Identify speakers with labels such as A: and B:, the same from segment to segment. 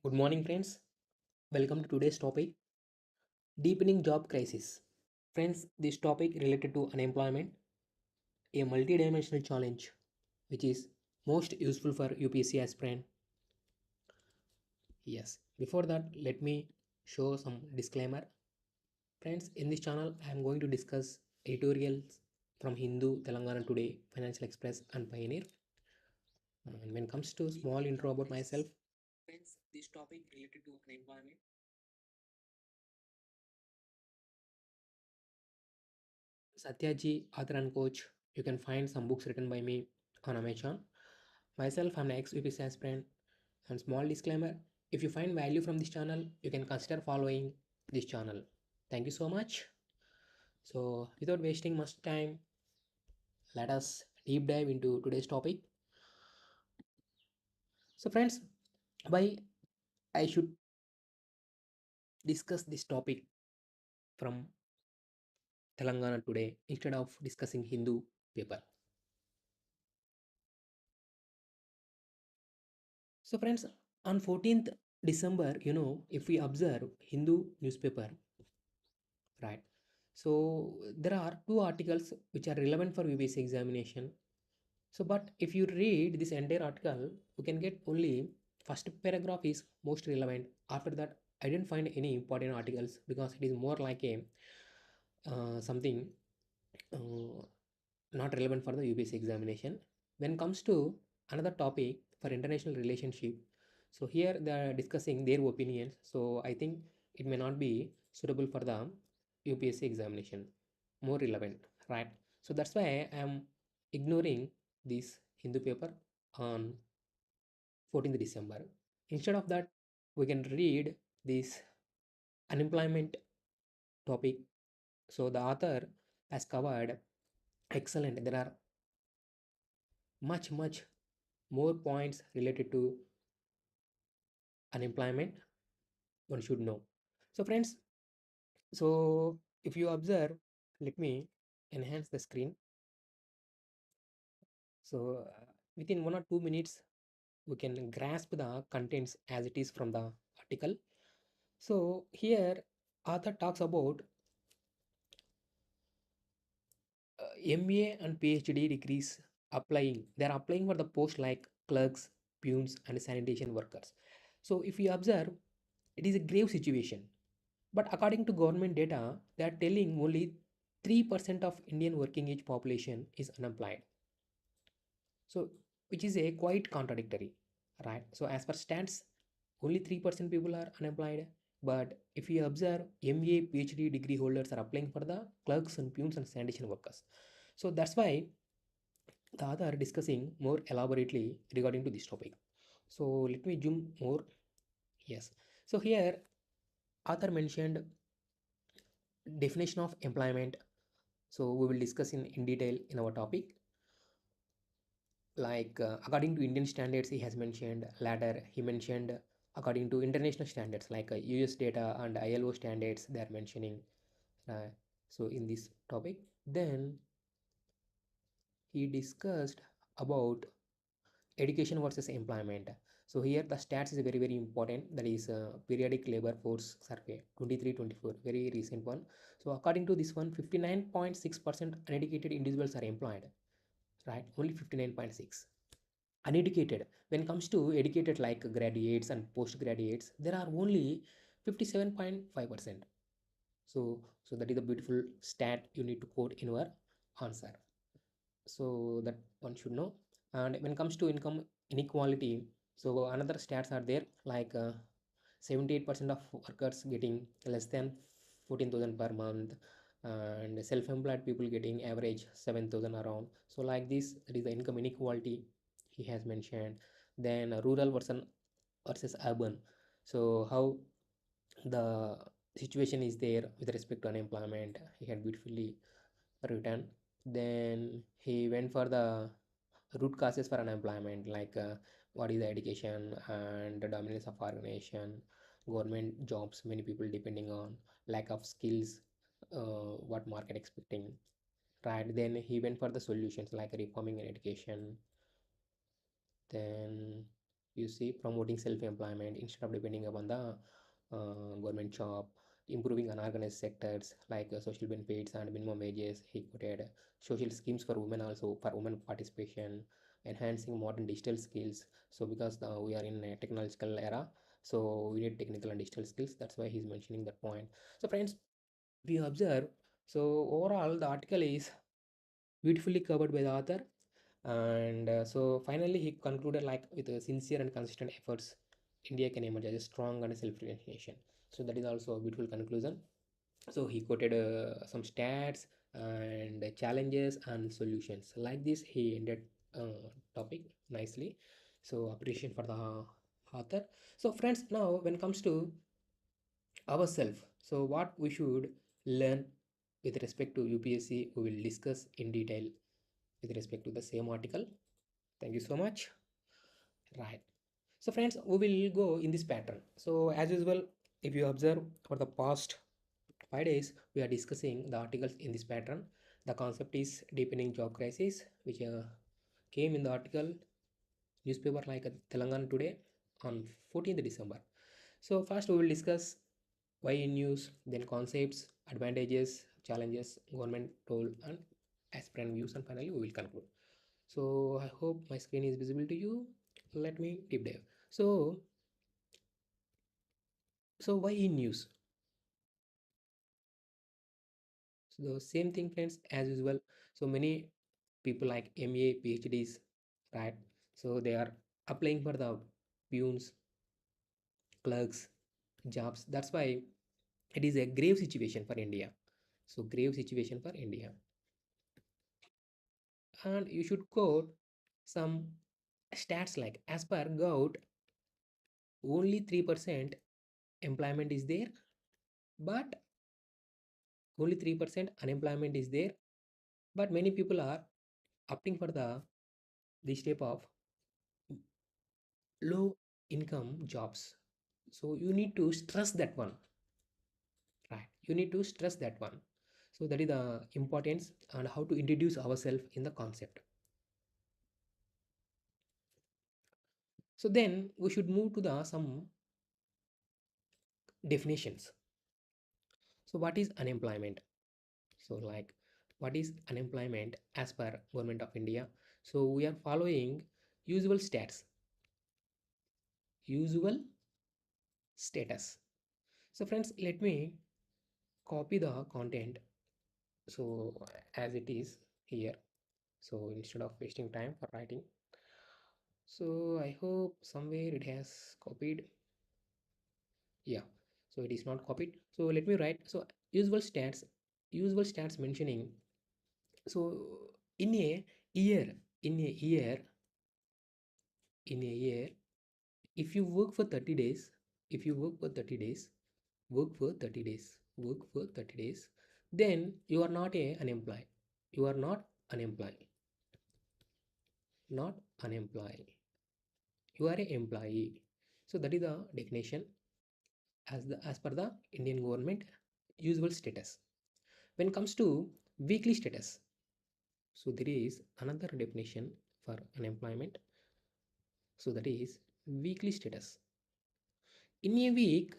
A: Good morning, friends. Welcome to today's topic Deepening Job Crisis. Friends, this topic related to unemployment, a multidimensional challenge which is most useful for UPSC aspirant. Yes, before that, let me show some disclaimer. Friends, in this channel, I am going to discuss editorials from Hindu, Telangana Today, Financial Express, and Pioneer. And when it comes to small intro about myself, friends, this topic related to unemployment. Satya ji, author and coach. You can find some books written by me on Amazon. Myself, I'm an ex-UPSC aspirant. And small disclaimer, if you find value from this channel, you can consider following this channel. Thank you so much. So, without wasting much time, let us deep dive into today's topic. So, friends, why I should discuss this topic from Telangana Today instead of discussing Hindu paper. So, friends, on 14th December, if we observe Hindu newspaper, right? So, there are two articles which are relevant for UPSC examination. So, but if you read this entire article, you can get only first paragraph is most relevant. After that, I didn't find any important articles because it is more like a something uh, not relevant for the UPSC examination. When it comes to another topic for international relationship, so here they are discussing their opinions. So I think it may not be suitable for the UPSC examination, more relevant, right? So that's why I am ignoring this Hindu paper on 14th December. Instead of that, we can read this unemployment topic. So the author has covered excellent. There are much more points related to unemployment one should know. So friends, so if you observe, let me enhance the screen. So within 1 or 2 minutes, we can grasp the contents as it is from the article. So here, author talks about MA and PhD degrees applying. They are applying for the post like clerks, peons, and sanitation workers. So if you observe, it is a grave situation. But according to government data, they are telling only 3% of Indian working age population is unemployed. So, which is a quite contradictory, right? So, as per stats, only 3% people are unemployed. But if you observe, MA, PhD degree holders are applying for the clerks and peons and sanitation workers. So, that's why the other are discussing more elaborately regarding to this topic. So, let me zoom more. Yes. So, here, author mentioned definition of employment. So we will discuss in detail in our topic. Like according to Indian standards, he has mentioned ladder. He mentioned according to international standards like US data and ILO standards they are mentioning. So in this topic, then he discussed about education versus employment. So here the stats is very important. That is periodic labor force survey 23-24, very recent one. So according to this one, 59.6% uneducated individuals are employed, right? Only 59.6. Uneducated, when it comes to educated like graduates and post graduates, there are only 57.5%. So that is a beautiful stat you need to quote in your answer. So that one should know. And when it comes to income inequality, so another stats are there like 78% of workers getting less than 14,000 per month, and self-employed people getting average 7,000 around. So like this, that is the income inequality he has mentioned. Then rural versus urban. So how the situation is there with respect to unemployment, he had beautifully written. Then he went for the root causes for unemployment, like what is the education and the dominance of organization, government jobs, many people depending on lack of skills, what market expecting, right? Then he went for the solutions like reforming in education. Then You see, promoting self-employment instead of depending upon the government job, improving unorganized sectors like social benefits and minimum wages. He quoted social schemes for women, also for women participation, enhancing modern digital skills. So because we are in a technological era, so we need technical and digital skills. That's why he's mentioning that point. So friends, we observe, so overall the article is beautifully covered by the author, and so finally he concluded like with sincere and consistent efforts, India can emerge as a strong and self-reliant nation. So that is also a beautiful conclusion. So he quoted some stats and challenges and solutions. Like this, he ended topic nicely. So appreciation for the author. So friends, now when it comes to ourselves, so what we should learn with respect to UPSC, we will discuss in detail with respect to the same article. Thank you so much. Right. So friends, we will go in this pattern. So as usual, if you observe for the past 5 days, we are discussing the articles in this pattern. The concept is deepening job crisis, which came in the article newspaper like Telangana Today on 14th December. So first we will discuss why in news, then concepts, advantages, challenges, government role, and aspirant views, and finally we will conclude. So I hope my screen is visible to you. Let me deep dive. So why in news? So the same thing, friends, as usual. So many people like MA, PhDs, right? So they are applying for the peons, clerks, jobs. That's why it is a grave situation for India. So grave situation for India. And you should quote some stats like as per Govt, only 3% employment is there, but only 3% unemployment is there, but many people are opting for this type of low income jobs. So you need to stress that one, right? You need to stress that one. So that is the importance and how to introduce ourselves in the concept. So then we should move to the some definitions. So what is unemployment? So like what is unemployment as per government of India? So we are following usual stats, usual status. So friends, let me copy the content so as it is here. So instead of wasting time for writing, so I hope somewhere it has copied. Yeah, so it is not copied. So let me write. So usual stats mentioning. So in a year, in a year, in a year, if you work for 30 days, if you work for 30 days, work for 30 days, work for 30 days, then you are not a unemployed. You are not unemployed. Not unemployed. You are an employee. So that is the definition as per the Indian government usual status. When it comes to weekly status, so there is another definition for unemployment. So that is weekly status. In a week,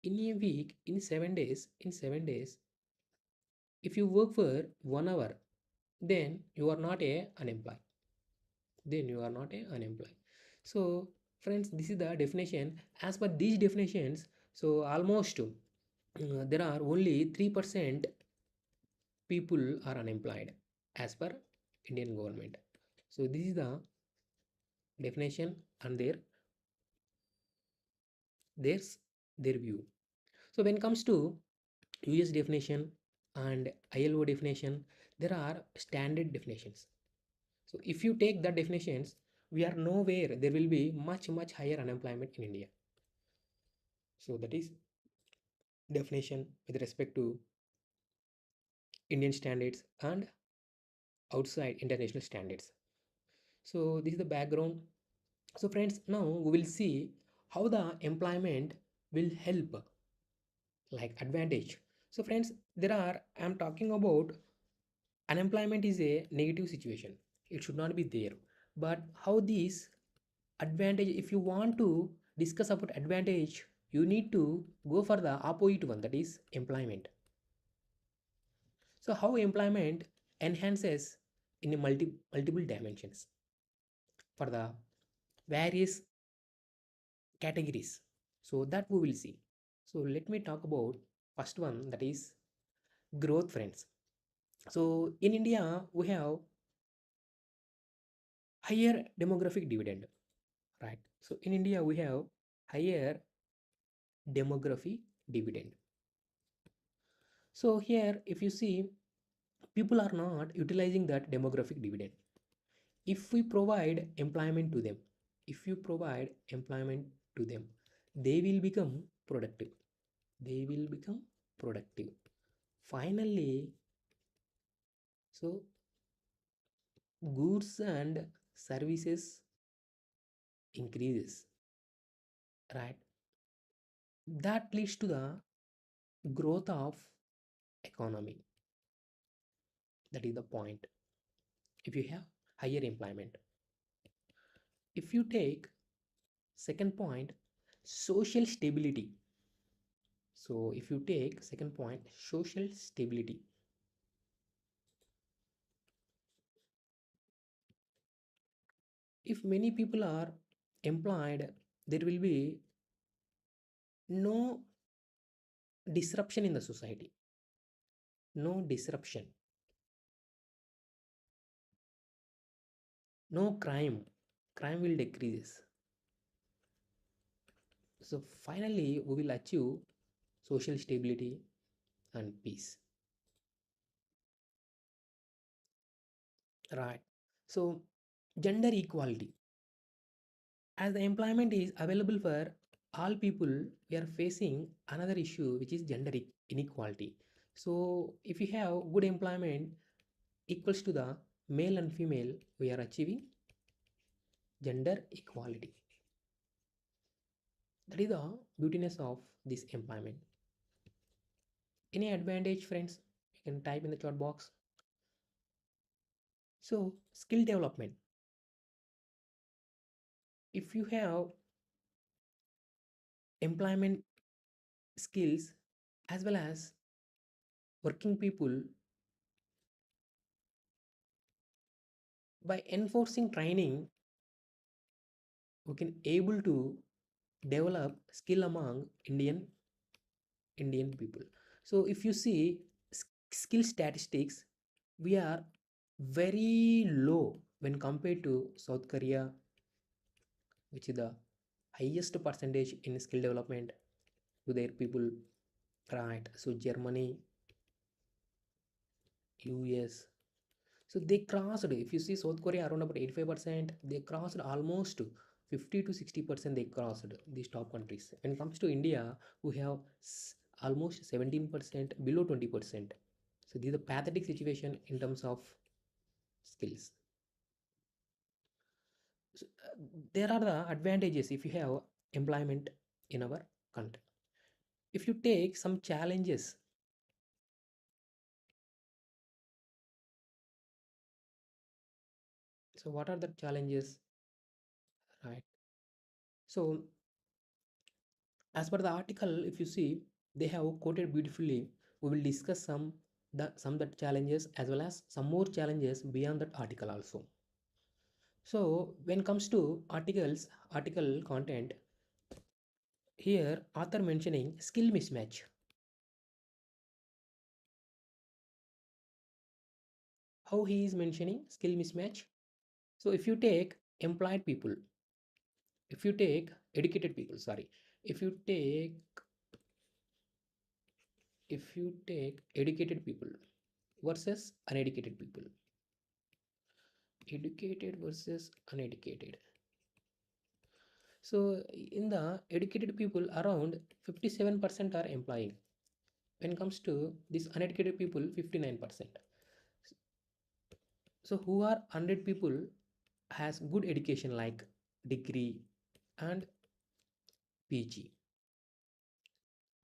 A: in 7 days, if you work for 1 hour, then you are not a unemployed. Then you are not a unemployed. So friends, this is the definition. As per these definitions, so almost there are only 3% people are unemployed as per Indian government. So this is the definition and there's their view. So when it comes to US definition and ILO definition, there are standard definitions. So if you take the definitions, we are nowhere there will be much higher unemployment in India. So that is definition with respect to Indian standards and outside international standards. So this is the background. So friends, now we will see how the employment will help, like advantage. So friends, there are I'm talking about unemployment is a negative situation. It should not be there. But how this advantage, if you want to discuss about advantage, you need to go for the opposite one, that is employment. So how employment enhances in a multiple dimensions for the various categories. So that we will see. So let me talk about first one, that is growth, friends. So in India we have higher demographic dividend, right? So in India we have higher demography dividend. So here if you see, people are not utilizing that demographic dividend. If we provide employment to them, if you provide employment to them, they will become productive, they will become productive finally. So goods and services increases, right? That leads to the growth of economy. That is the point. If you have higher employment, if you take second point, social stability. So if you take second point, social stability, if many people are employed, there will be no disruption in the society, no disruption, no crime, crime will decrease. So finally we will achieve social stability and peace, right? So gender equality, as the employment is available for all people, we are facing another issue, which is gender inequality. So if you have good employment equals to the male and female, we are achieving gender equality. That is the beautiness of this employment. Any advantage, friends, you can type in the chat box. So skill development, if you have employment skills as well as working people, by enforcing training we can able to develop skill among Indian people. So if you see skill statistics, we are very low when compared to South Korea, which is the highest percentage in skill development to their people, right? So Germany, US, so they crossed, if you see South Korea around about 85%, they crossed almost 50 to 60%, they crossed these top countries. When it comes to India, we have almost 17%, below 20%. So this is a pathetic situation in terms of skills. So, there are the advantages if you have employment in our country. If you take some challenges, so what are the challenges, right? So as per the article, if you see, they have quoted beautifully. We will discuss some that challenges as well as some more challenges beyond that article also. So when comes to article content, here author mentioning skill mismatch. How he is mentioning skill mismatch? So if you take employed people, if you take educated people, sorry, if you take educated people versus uneducated people, educated versus uneducated. So in the educated people, around 57% are employing. When it comes to this uneducated people, 59%. So who are 100 people has good education like degree and PG.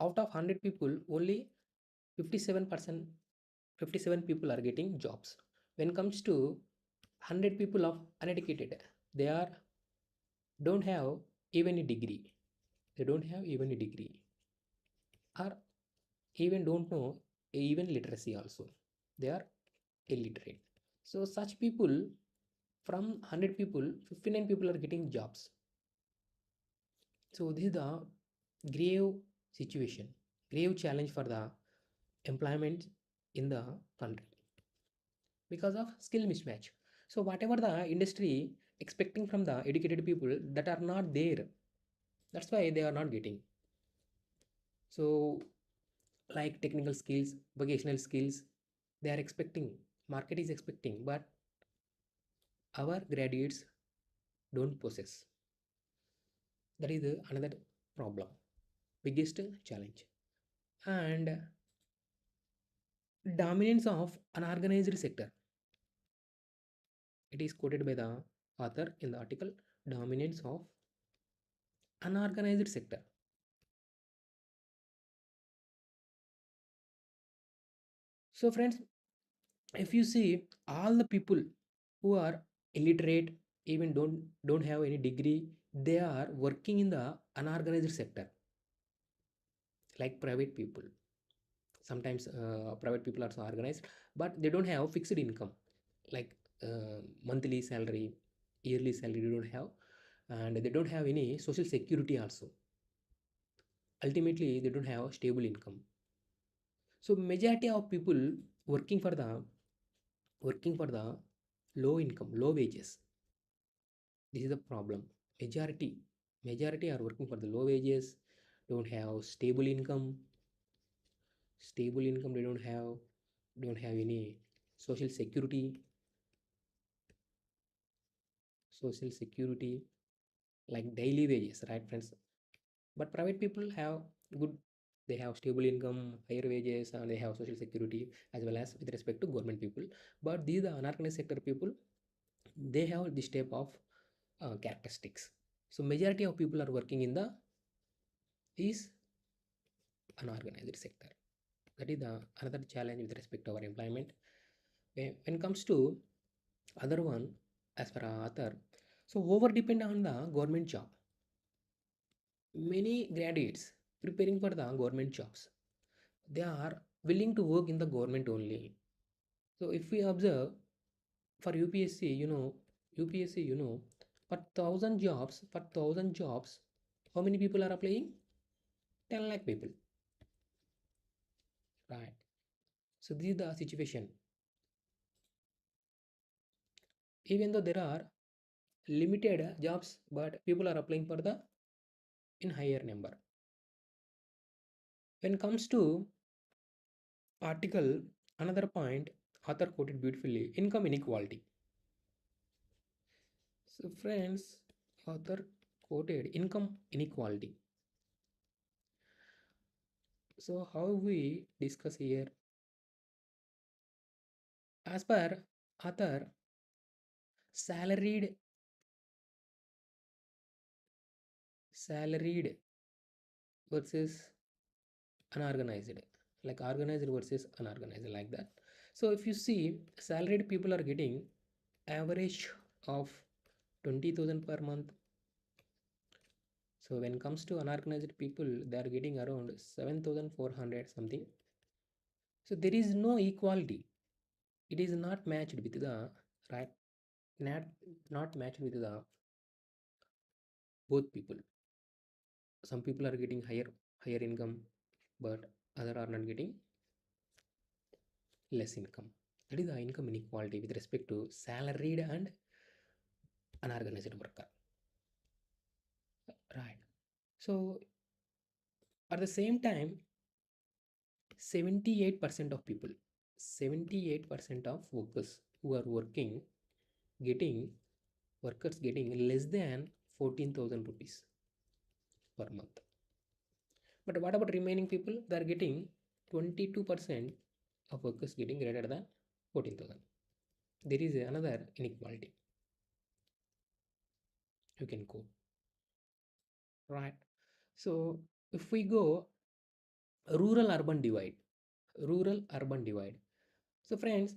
A: Out of 100 people, only 57%, 57 people are getting jobs. When it comes to 100 people of uneducated, they are don't have even a degree. They don't have even a degree, or even don't know even literacy also. They are illiterate. So such people, from 100 people, 59 people are getting jobs. So this is the grave situation, grave challenge for the employment in the country because of skill mismatch. So whatever the industry expecting from the educated people that are not there, that's why they are not getting. So like technical skills, vocational skills, they are expecting, market is expecting, but our graduates don't possess. That is another problem, biggest challenge. And dominance of unorganized sector. It is quoted by the author in the article, dominance of unorganized sector. So friends, if you see all the people who are illiterate, even don't have any degree, they are working in the unorganized sector, like private people. Sometimes private people are so organized, but they don't have fixed income, like monthly salary, yearly salary they don't have, and they don't have any social security also. Ultimately they don't have stable income. So majority of people working for the working for the low income, low wages. This is the problem. Majority are working for the low wages, don't have stable income. They don't have any social security, social security like daily wages, right friends? But private people have good, they have stable income, higher wages, and they have social security as well as with respect to government people. But these are unorganized sector people, they have this type of characteristics. So majority of people are working in the is unorganized sector. That is the another challenge with respect to our employment. When it comes to other one, as per our author, so over depend on the government job. Many graduates preparing for the government jobs, they are willing to work in the government only. So if we observe for UPSC, UPSC, for thousand jobs, how many people are applying? 10 lakh people, right? So this is the situation. Even though there are limited jobs, but people are applying for the in higher number. When it comes to article, another point author quoted beautifully: income inequality. So friends, author quoted income inequality. So how we discuss here, as per author, salaried salaried versus unorganized, like organized versus unorganized, like that. So if you see, salaried people are getting average of 20,000 per month. So when it comes to unorganized people, they are getting around 7,400 something. So there is no equality. It is not matched with the right, not not matched with the both people. Some people are getting higher income, but other are not getting less income. That is the income inequality with respect to salaried and unorganized worker, right? So at the same time, 78% of people, 78% of workers who are working, getting workers getting less than 14,000 rupees per month. But what about remaining people? They are getting 22% of workers getting greater than 14,000. There is another inequality you can go, right? So if we go rural urban divide, rural urban divide. So friends,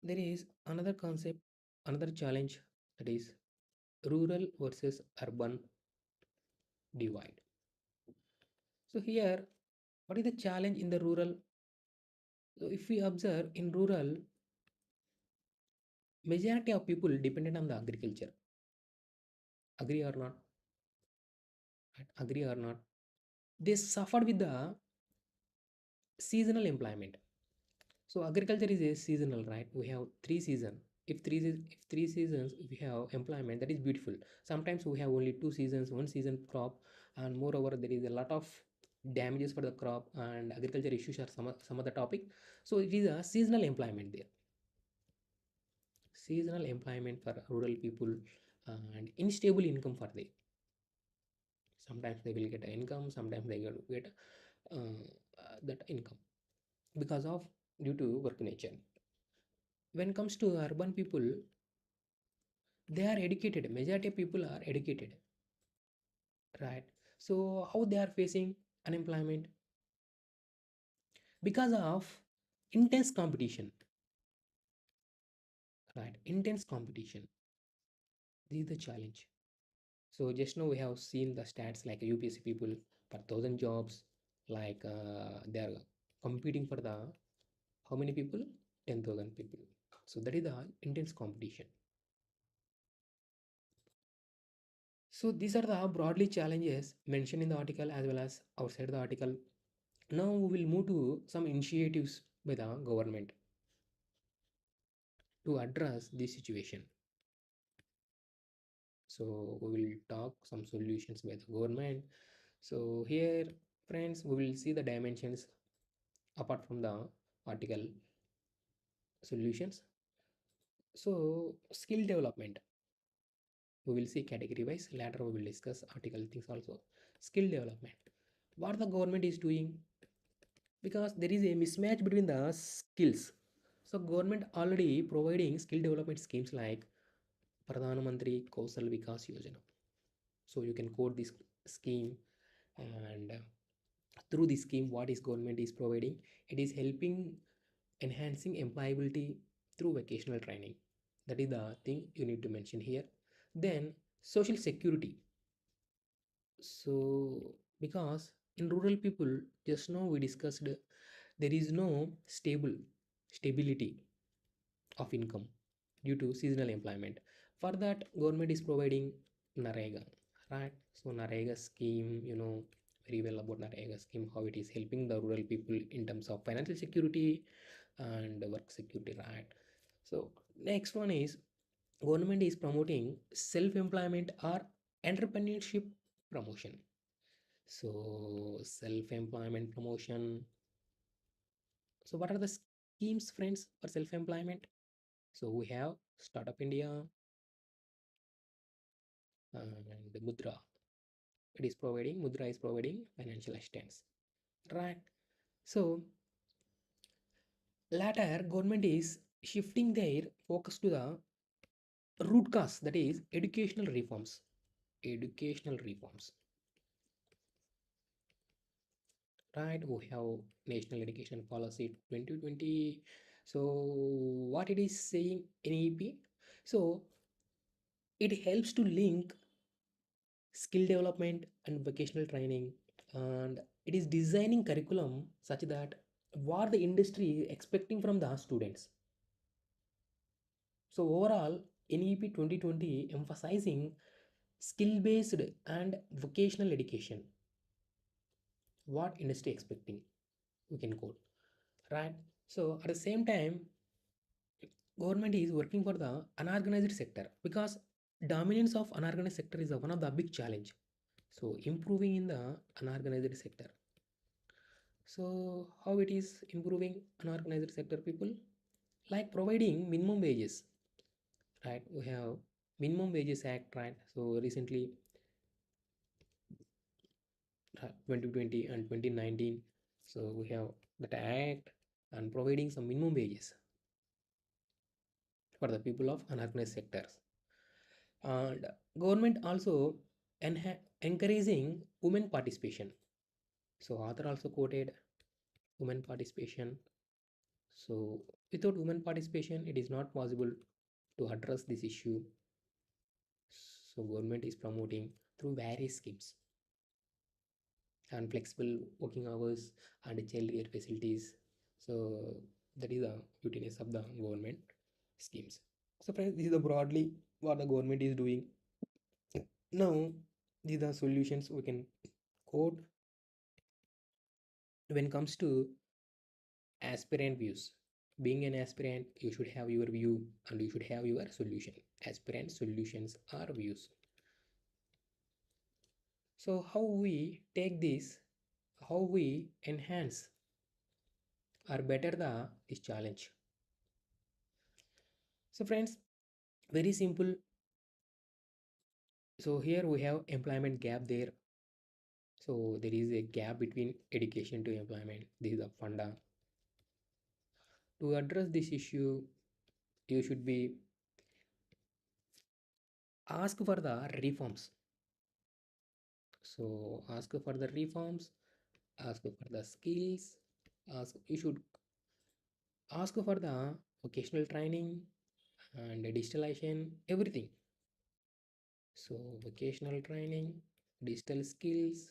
A: there is another concept, another challenge, that is rural versus urban divide. So here, what is the challenge in the rural? So if we observe in rural, majority of people dependent on the agriculture. Agree or not? Right? Agree or not? They suffered with the seasonal employment. So agriculture is a seasonal, right? We have 3 seasons. If 3 seasons we have employment, that is beautiful. Sometimes we have only 2 seasons, 1 season crop, and moreover there is a lot of damages for the crop and agriculture issues are some other topic. So it is a seasonal employment there. Seasonal employment for rural people and unstable income for them. Sometimes they will get an income, sometimes they will get that income because of due to work nature. When it comes to urban people, they are educated. Majority of people are educated, right? So how they are facing unemployment? Because of intense competition, right? Intense competition. This is the challenge. So just now we have seen the stats like UPSC people per 1,000 jobs, like they are competing for the how many people? 10,000 people. So that is the intense competition. So these are the broadly challenges mentioned in the article as well as outside the article. Now we will move to some initiatives by the government to address this situation. So we will talk some solutions by the government. So here, friends, we will see the dimensions apart from the article solutions. So skill development, we will see category wise. Later we will discuss article things also. Skill development. What the government is doing, because there is a mismatch between the skills. So government already providing skill development schemes like Pradhan Mantri Kausal Vikas Yojana. So you can quote this scheme, and through this scheme, what is government is providing? It is helping enhancing employability through vocational training. That is the thing you need to mention here. Then social security. So because in rural people, just now we discussed there is no stability of income due to seasonal employment. For that, government is providing Narega, right? So Narega scheme, you know very well about Narega scheme, how it is helping the rural people in terms of financial security and work security, right? So next one is government is promoting self-employment or entrepreneurship promotion. So self-employment promotion. So what are the schemes, friends, for self-employment? So we have Startup India and Mudra. Mudra is providing financial assistance, right? So latter government is shifting their focus to the root cause, that is educational reforms. Educational reforms, right? We have National Education Policy 2020. So what it is saying in EP? So it helps to link skill development and vocational training, and it is designing curriculum such that what the industry is expecting from the students. So overall, NEP 2020 emphasizing skill based and vocational education, what industry expecting, we can quote, right? So at the same time, government is working for the unorganized sector, because dominance of unorganized sector is one of the big challenge. So improving in the unorganized sector. So how it is improving unorganized sector people? Like providing minimum wages, right? We have minimum wages act, right? So recently 2020 and 2019, so we have that act and providing some minimum wages for the people of unorganized sectors. And government also encouraging women participation. So author also quoted women participation. So without women participation, it is not possible to address this issue. So government is promoting through various schemes and flexible working hours and child care facilities. So that is the utility of the government schemes. So friends, this is the broadly what the government is doing. Now these are solutions we can quote when it comes to aspirant views. Being an aspirant, you should have your view and you should have your solution. Aspirant solutions are views. So how we take this, how we enhance or better this challenge. So friends, very simple. So here we have employment gap there. So there is a gap between education to employment. This is the funda. To address this issue, you should be ask for the reforms. So ask for the reforms, ask for the skills, ask you should ask for the vocational training and digitalization, everything. So vocational training, digital skills.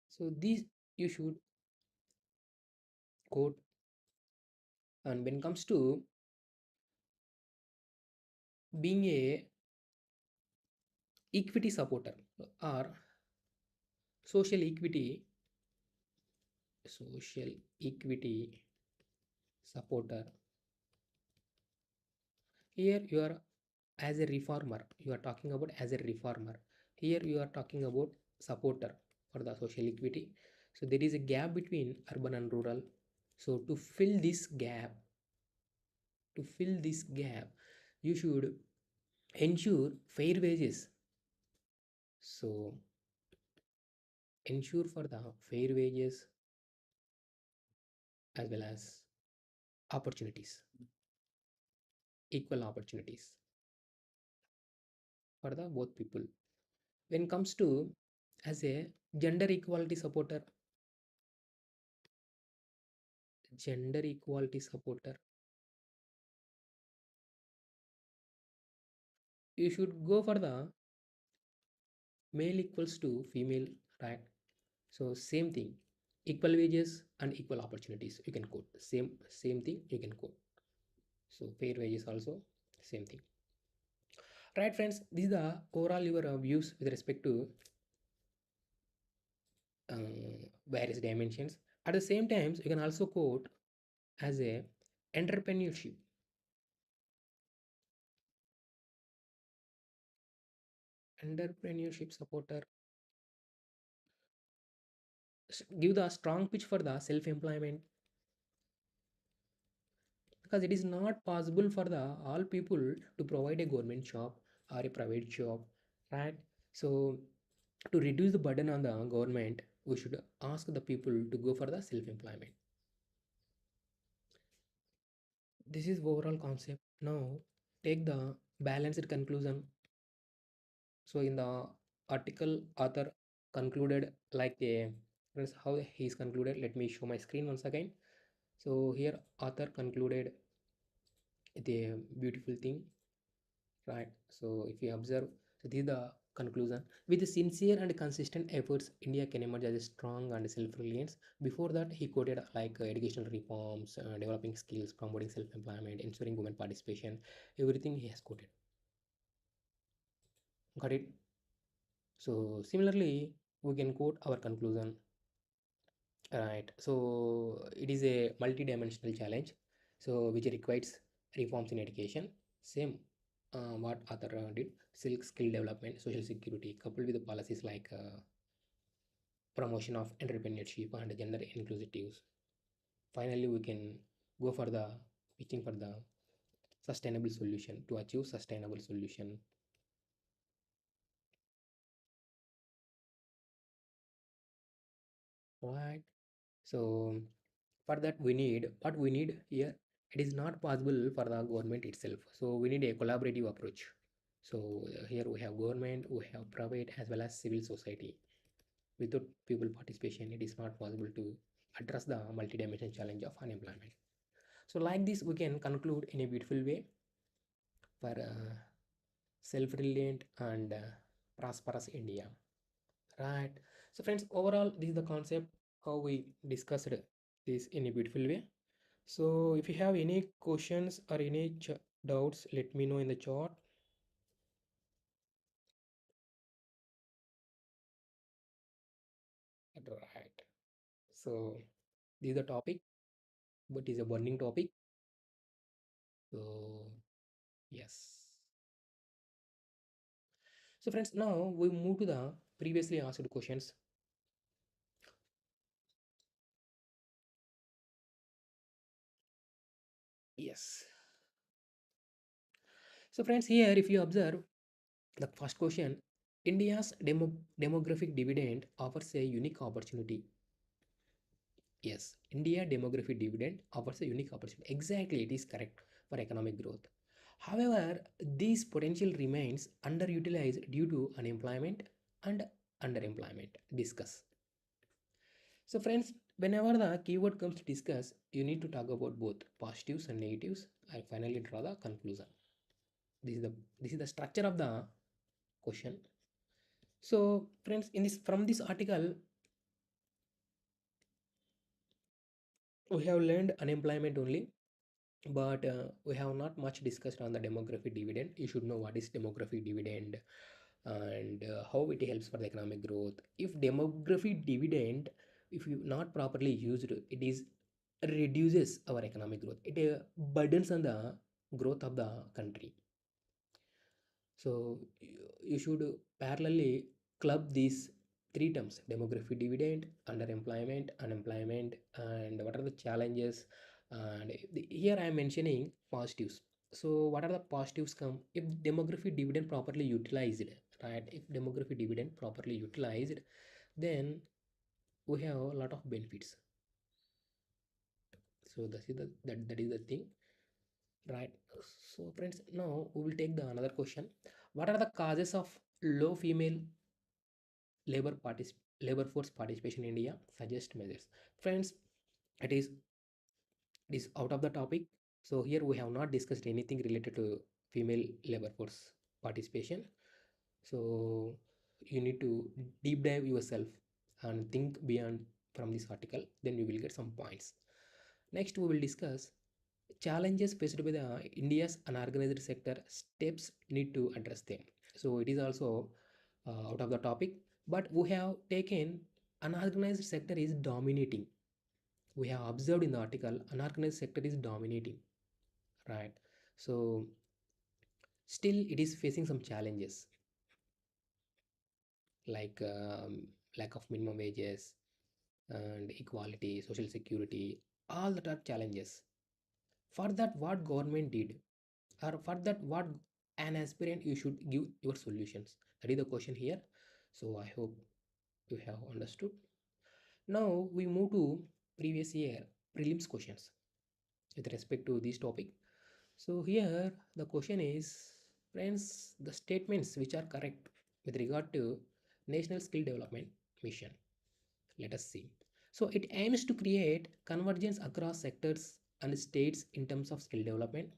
A: So these you should quote. And when it comes to being a equity supporter or social equity, social equity supporter, here you are as a reformer, you are talking about as a reformer. Here you are talking about supporter for the social equity. So there is a gap between urban and rural. So to fill this gap, you should ensure fair wages. So ensure for the fair wages as well as opportunities, equal opportunities for the both people. When it comes to as a gender equality supporter, gender equality supporter, you should go for the male equals to female, right? So same thing, equal wages and equal opportunities. You can quote same thing. You can quote. So fair wages also same thing. Right, friends. These are overall your views with respect to various dimensions. At the same times, you can also quote as a entrepreneurship. Entrepreneurship supporter, give the strong pitch for the self-employment, because it is not possible for the all people to provide a government job or a private job, right? So to reduce the burden on the government, we should ask the people to go for the self-employment. This is overall concept. Now take the balanced conclusion. So in the article, author concluded like a how he's concluded. Let me show my screen once again. So here author concluded the beautiful thing, right? So if you observe, so this is the conclusion. With sincere and consistent efforts, India can emerge as a strong and self-reliance. Before that, he quoted like educational reforms, developing skills, promoting self-employment, ensuring women participation. Everything he has quoted. Got it? So similarly, we can quote our conclusion. Right. So it is a multi-dimensional challenge. So which requires reforms in education. Same what other did. Silk skill development, social security, coupled with the policies like promotion of entrepreneurship and gender inclusives. Finally, we can go for the pitching for the sustainable solution to achieve sustainable solution. Right. So for that we need what we need here. It is not possible for the government itself. So we need a collaborative approach. So here we have government, we have private as well as civil society. Without people participation, it is not possible to address the multidimensional challenge of unemployment. So like this, we can conclude in a beautiful way for self-reliant and prosperous India. Right. So friends, overall, this is the concept how we discussed this in a beautiful way. So if you have any questions or any doubts, let me know in the chat. Right. So this is the topic, but is a burning topic. So yes. So friends, now we move to the previously asked questions. Yes. So friends, here if you observe the first question, India's demographic dividend offers a unique opportunity. Yes, India demographic dividend offers a unique opportunity. Exactly, it is correct for economic growth. However, this potential remains underutilized due to unemployment and underemployment. Discuss. So, friends, whenever the keyword comes to discuss, you need to talk about both positives and negatives. I'll finally draw the conclusion. This is the structure of the question. So, friends, in this from this article, we have learned unemployment only, but we have not much discussed on the demographic dividend. You should know what is demographic dividend and how it helps for the economic growth. If demographic dividend, if you not properly used, it is reduces our economic growth. It burdens on the growth of the country. So you should parallelly club these three terms: demographic dividend, underemployment, unemployment, and what are the challenges. And here I am mentioning positives. So what are the positives come if demographic dividend properly utilized, right? If demographic dividend properly utilized, then we have a lot of benefits. So that is the thing, right? So friends, now we will take the another question. What are the causes of low female labor labor force participation in India? Suggest measures. Friends, it is out of the topic. So here we have not discussed anything related to female labor force participation. So you need to deep dive yourself and think beyond from this article. Then you will get some points. Next, we will discuss challenges faced by the India's unorganized sector. Steps need to address them. So it is also out of the topic, but we have taken unorganized sector is dominating. We have observed in the article unorganized sector is dominating, right? So still it is facing some challenges like lack of minimum wages and equality, social security, all that are challenges. For that, what government did, or for that, what an aspirant you should give your solutions. That is the question here. So I hope you have understood. Now we move to previous year prelims questions with respect to this topic. So here the question is, friends, the statements which are correct with regard to National Skill Development Mission. Let us see. So it aims to create convergence across sectors and states in terms of skill development.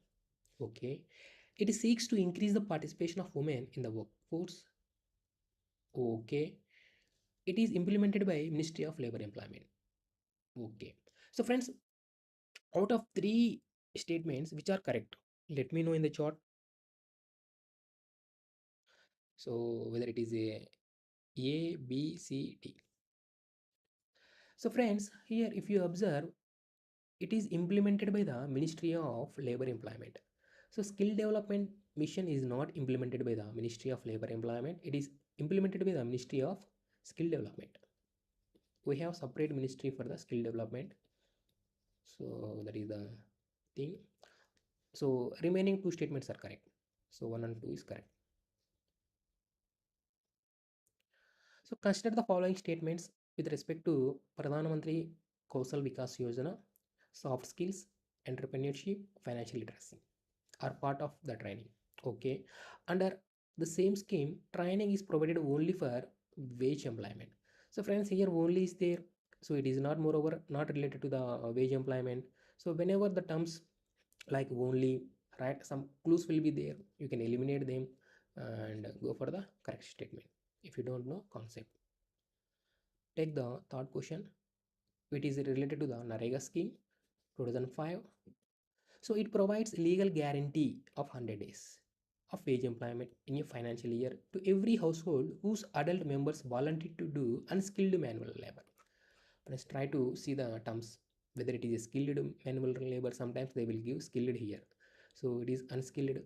A: Okay. It seeks to increase the participation of women in the workforce. Okay. It is implemented by Ministry of Labor Employment. Okay. So friends, out of three statements which are correct, let me know in the chat. So whether it is A, B, C, D. So friends, here if you observe, it is implemented by the Ministry of Labor Employment. So skill development mission is not implemented by the Ministry of Labor Employment. It is implemented by the Ministry of Skill Development. We have separate ministry for the skill development. So that is the thing. So remaining two statements are correct. So 1 and 2 is correct. So consider the following statements with respect to Pradhan Mantri Kausal Vikas Yojana, soft skills, entrepreneurship, financial literacy are part of the training. Okay. Under the same scheme, training is provided only for wage employment. So friends, here only is there. So it is not moreover not related to the wage employment. So whenever the terms like only, right, some clues will be there. You can eliminate them and go for the correct statement. If you don't know concept, take the third question. It is related to the Narega scheme 2005. So it provides legal guarantee of 100 days of wage employment in a financial year to every household whose adult members volunteer to do unskilled manual labor. Let's try to see the terms, whether it is a skilled manual labor. Sometimes they will give skilled here, so it is unskilled.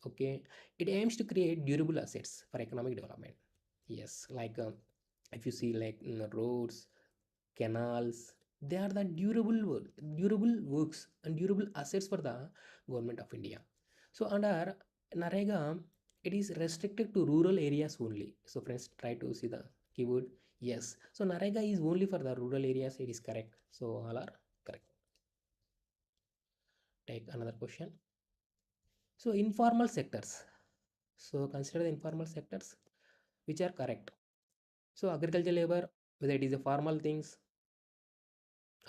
A: Okay, it aims to create durable assets for economic development. Yes, like if you see like roads, canals, they are the durable works and durable assets for the government of India. So under Narega, it is restricted to rural areas only. So friends, try to see the keyword. Yes, so Narega is only for the rural areas. It is correct, so all are correct. Take another question. So informal sectors, so consider the informal sectors which are correct. So agricultural labor, whether it is a formal things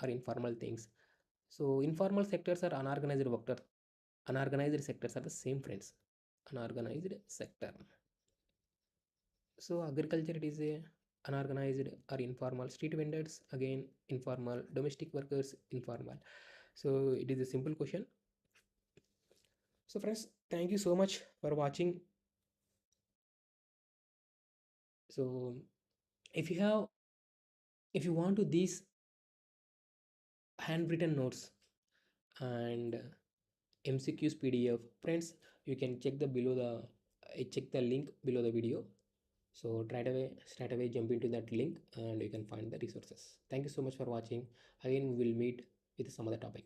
A: or informal things. So informal sectors are unorganized worker. Unorganized sectors are the same, friends. Unorganized sector. So agriculture, it is a unorganized or informal. Street vendors, again informal. Domestic workers, informal. So it is a simple question. So friends, thank you so much for watching. So if you have, if you want to these handwritten notes and MCQs PDF, friends, you can check the below the check the link below the video. So straight away jump into that link and you can find the resources. Thank you so much for watching. Again, we will meet with some other topic.